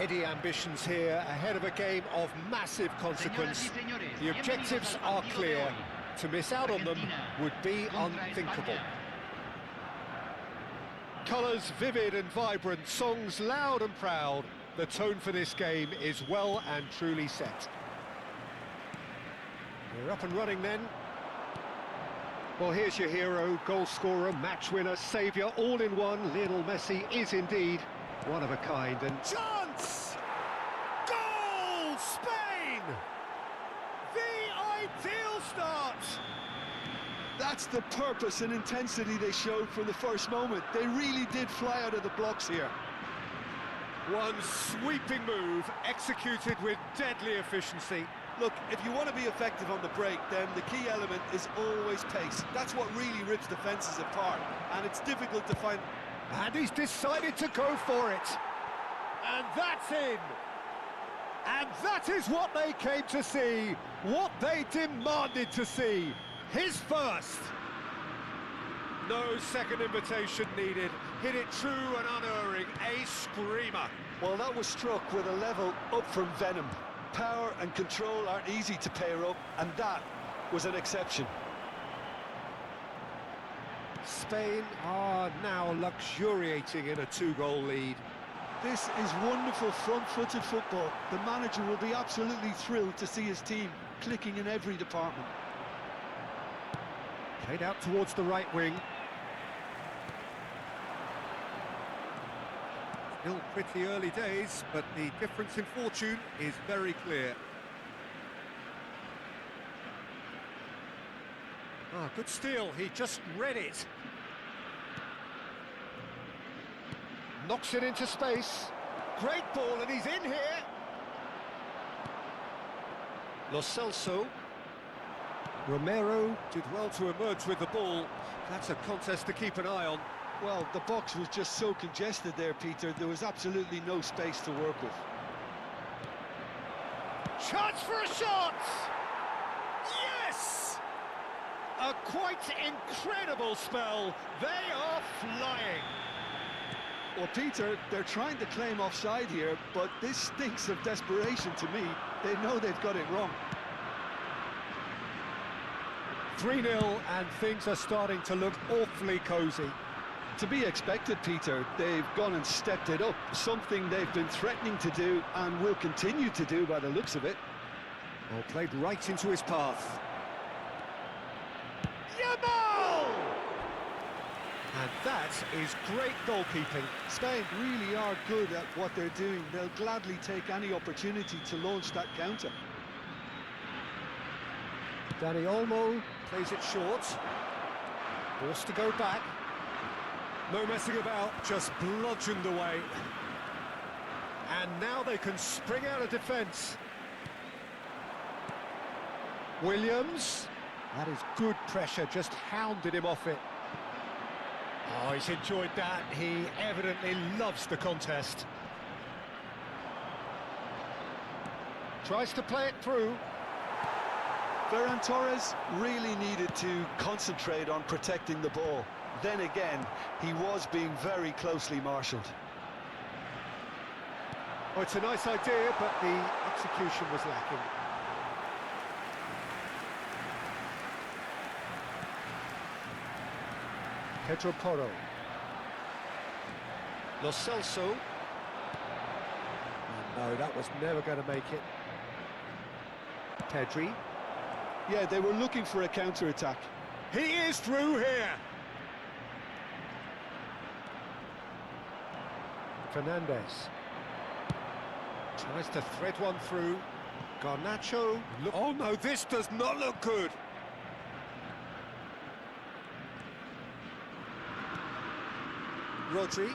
heady ambitions here, ahead of a game of massive consequence. The objectives are clear. To miss out on them would be unthinkable. Colours vivid and vibrant, songs loud and proud. The tone for this game is well and truly set. We're up and running then. Well, here's your hero, goal scorer, match winner, saviour, all in one. Lionel Messi is indeed one of a kind. And chance! Goal! Spain! The ideal start! That's the purpose and intensity they showed from the first moment. They really did fly out of the blocks here. One sweeping move, executed with deadly efficiency. Look, if you want to be effective on the break, then the key element is always pace. That's what really rips defences apart, and it's difficult to find... And he's decided to go for it. And that's in. And that is what they came to see, what they demanded to see. His first. No second invitation needed. Hit it true and unerring, a screamer. Well, that was struck with a level up from venom. Power and control aren't easy to pair up, and that was an exception. Spain are now luxuriating in a two-goal lead. This is wonderful front-footed football. The manager will be absolutely thrilled to see his team clicking in every department. Played out towards the right wing. Still pretty early days, but the difference in fortune is very clear. Ah, good steal, he just read it. Knocks it into space. Great ball, and he's in here. Lo Celso. Romero did well to emerge with the ball. That's a contest to keep an eye on. Well, the box was just so congested there, Peter. There was absolutely no space to work with. Chance for a shot! Yes! A quite incredible spell. They are flying. Well, Peter, they're trying to claim offside here, but this stinks of desperation to me. They know they've got it wrong. 3-0, and things are starting to look awfully cosy. To be expected, Peter. They've gone and stepped it up, something they've been threatening to do and will continue to do by the looks of it. Well, played right into his path. Yamal! And that is great goalkeeping. Spain really are good at what they're doing. They'll gladly take any opportunity to launch that counter. Dani Olmo plays it short. Forced to go back. No messing about, just bludgeoned away. And now they can spring out of defence. Williams. That is good pressure, just hounded him off it. Oh, he's enjoyed that. He evidently loves the contest. Tries to play it through. Ferran Torres really needed to concentrate on protecting the ball. Then again, he was being very closely marshalled. Oh, it's a nice idea, but the execution was lacking. Pedro Porro. Lo Celso. Oh, no, that was never going to make it. Pedri. Yeah, they were looking for a counter-attack. He is through here. Fernandez. Tries to thread one through. Garnacho. Oh no, this does not look good. Rodri.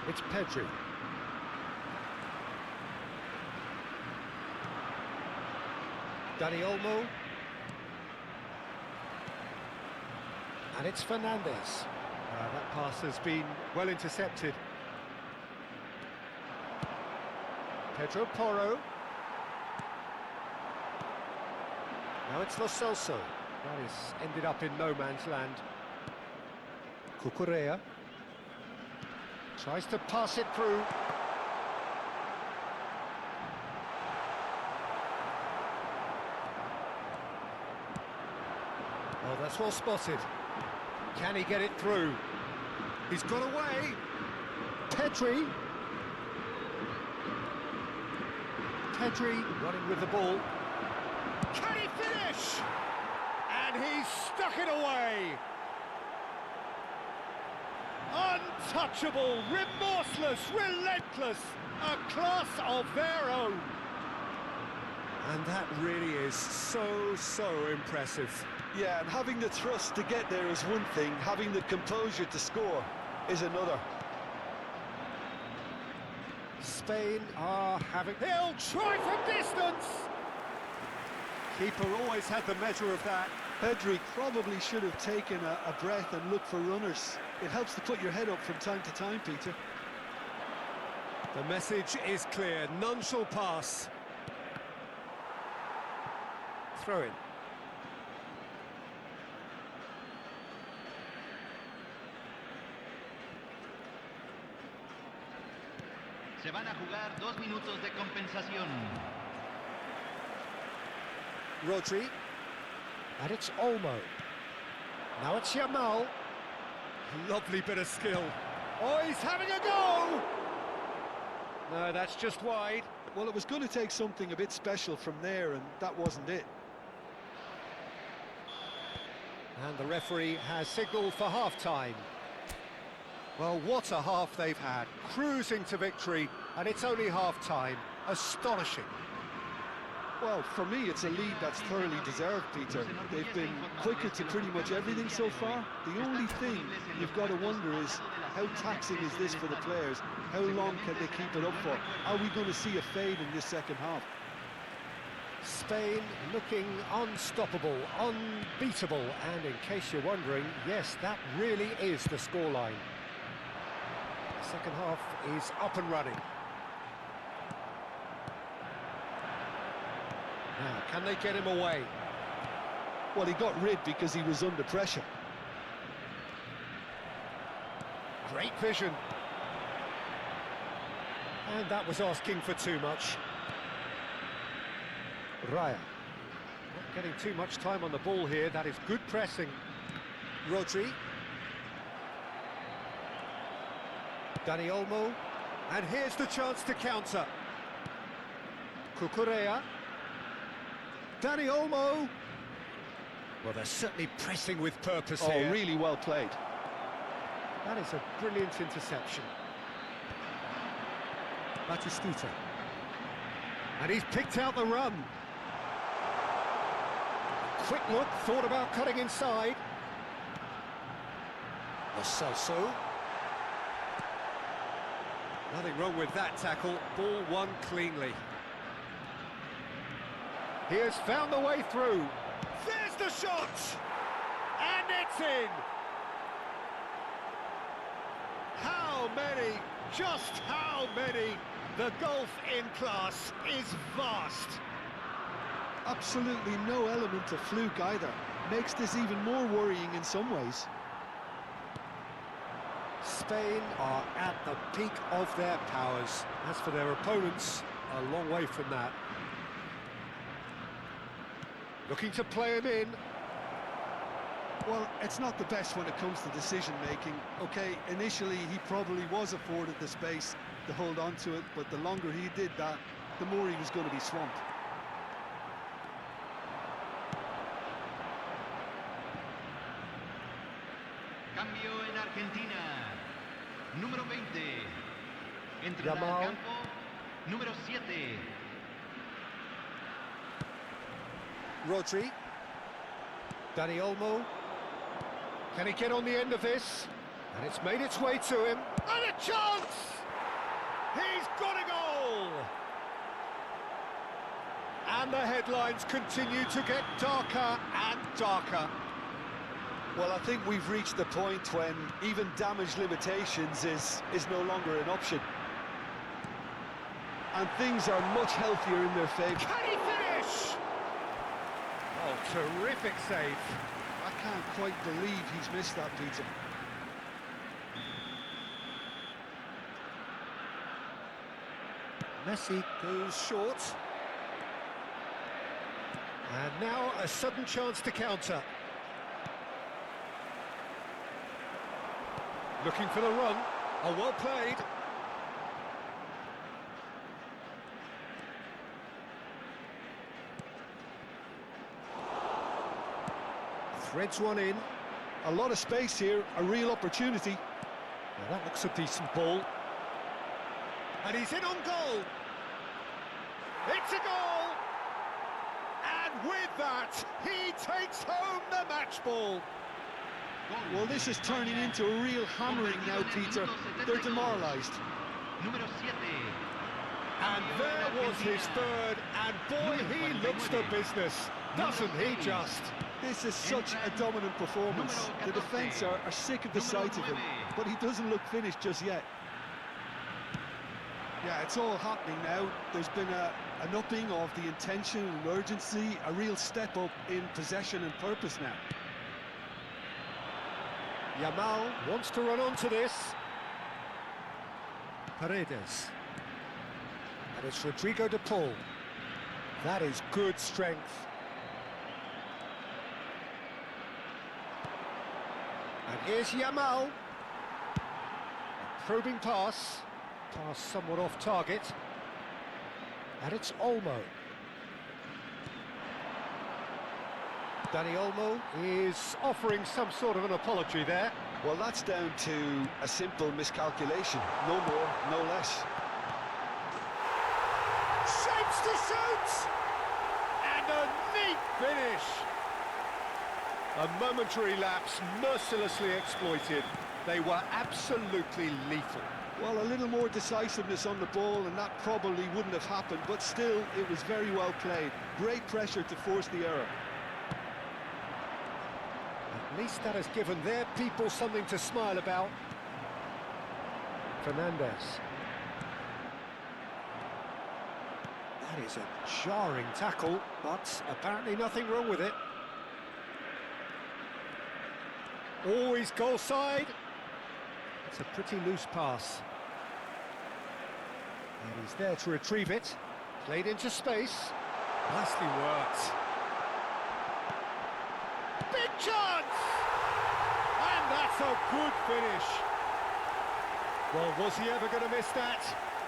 It's Pedri. Dani Olmo. And it's Fernandez. That pass has been well intercepted. Pedro Porro. Now it's Lo Celso. That is ended up in no man's land. Cucurella. Tries to pass it through. That's well spotted. Can he get it through? He's got away. Pedri. Pedri running with the ball. Can he finish? And he's stuck it away. Untouchable, remorseless, relentless, a class of their own. And that really is so impressive. Yeah, and having the thrust to get there is one thing, having the composure to score is another. Spain are having... He'll try from distance! Keeper always had the measure of that. Pedri probably should have taken a breath and looked for runners. It helps to put your head up from time to time, Peter. The message is clear, none shall pass. Throw in. Se van a jugar 2 minutos de compensación. Rodri. And it's Olmo. Now it's Yamal. Lovely bit of skill. Oh, he's having a go! No, that's just wide. Well, it was going to take something a bit special from there, and that wasn't it. And the referee has signalled for half-time. Well, what a half they've had. Cruising to victory, and it's only half-time. Astonishing. Well, for me, it's a lead that's thoroughly deserved, Peter. They've been quicker to pretty much everything so far. The only thing you've got to wonder is, how taxing is this for the players? How long can they keep it up for? Are we going to see a fade in this second half? Spain looking unstoppable, unbeatable, and in case you're wondering, yes, that really is the scoreline. The second half is up and running. Now, can they get him away? Well, he got rid because he was under pressure. Great vision. And that was asking for too much. Raya. Not getting too much time on the ball here. That is good pressing. Rodri. Dani Olmo. And here's the chance to counter. Cucurella. Dani Olmo. Well, they're certainly pressing with purpose here. Oh, really well played. That is a brilliant interception. Batistuta. And he's picked out the run. Quick look, thought about cutting inside. Lo Celso. Nothing wrong with that tackle. Ball won cleanly. He has found the way through. There's the shot! And it's in! How many? Just how many? The gulf in class is vast. Absolutely no element of fluke either. Makes this even more worrying in some ways. Spain are at the peak of their powers. As for their opponents, a long way from that. Looking to play him in. Well, it's not the best when it comes to decision-making. Okay, initially he probably was afforded the space to hold on to it, but the longer he did that, the more he was going to be swamped. Cambio en Argentina. Número 20. Entrada Yamal. al campo. Número 7. Rodri. Dani Olmo. Can he get on the end of this? And it's made its way to him. And a chance! He's got a goal! And the headlines continue to get darker and darker. Well, I think we've reached the point when even damage limitations is no longer an option. And things are much healthier in their favour. Can he finish? Oh, terrific save. I can't quite believe he's missed that, Peter. Messi goes short. And now a sudden chance to counter. Looking for the run. Oh, well played. Threads one in. A lot of space here, a real opportunity. Well, that looks a decent ball. And he's in on goal. It's a goal! And with that, he takes home the match ball. Well, this is turning into a real hammering now, Peter. They're demoralised. And there was his third, and boy, he looks the business, doesn't he just? This is such a dominant performance. The defence are sick of the sight of him, but he doesn't look finished just yet. Yeah, it's all happening now. There's been an upping of the intention and urgency, a real step up in possession and purpose now. Yamal wants to run onto this. Paredes. And it's Rodrigo de Paul. That is good strength. And here's Yamal. A probing pass. Pass somewhat off target. And it's Olmo. Dani Olmo is offering some sort of an apology there. Well, that's down to a simple miscalculation. No more, no less. Shapes to shoot! And a neat finish! A momentary lapse mercilessly exploited. They were absolutely lethal. Well, a little more decisiveness on the ball and that probably wouldn't have happened, but still, it was very well played. Great pressure to force the error. At least that has given their people something to smile about. Fernandez. That is a jarring tackle, but apparently nothing wrong with it. Always goal side. It's a pretty loose pass. And he's there to retrieve it. Played into space. Nicely worked. Big chance! And that's a good finish. Well, was he ever going to miss that?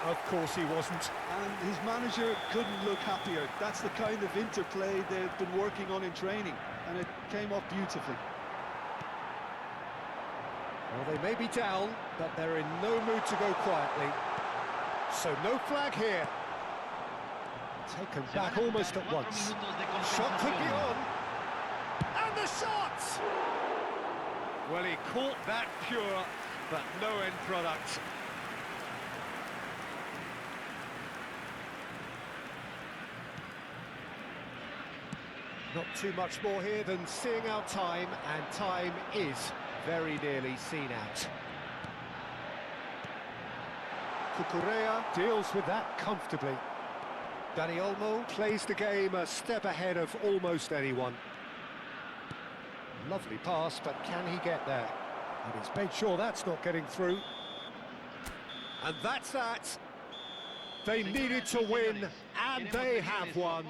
Of course he wasn't. And his manager couldn't look happier. That's the kind of interplay they've been working on in training, and it came off beautifully. Well, they may be down, but they're in no mood to go quietly. So no flag here. Taken back almost at once. Shot could be on. And the shot! Well, he caught that pure, but no end product. Not too much more here than seeing out time, and time is very nearly seen out. Cucurella deals with that comfortably. Dani Olmo plays the game a step ahead of almost anyone. Lovely pass, but can he get there? And he's made sure that's not getting through. And that's that. They needed to win, and they have won.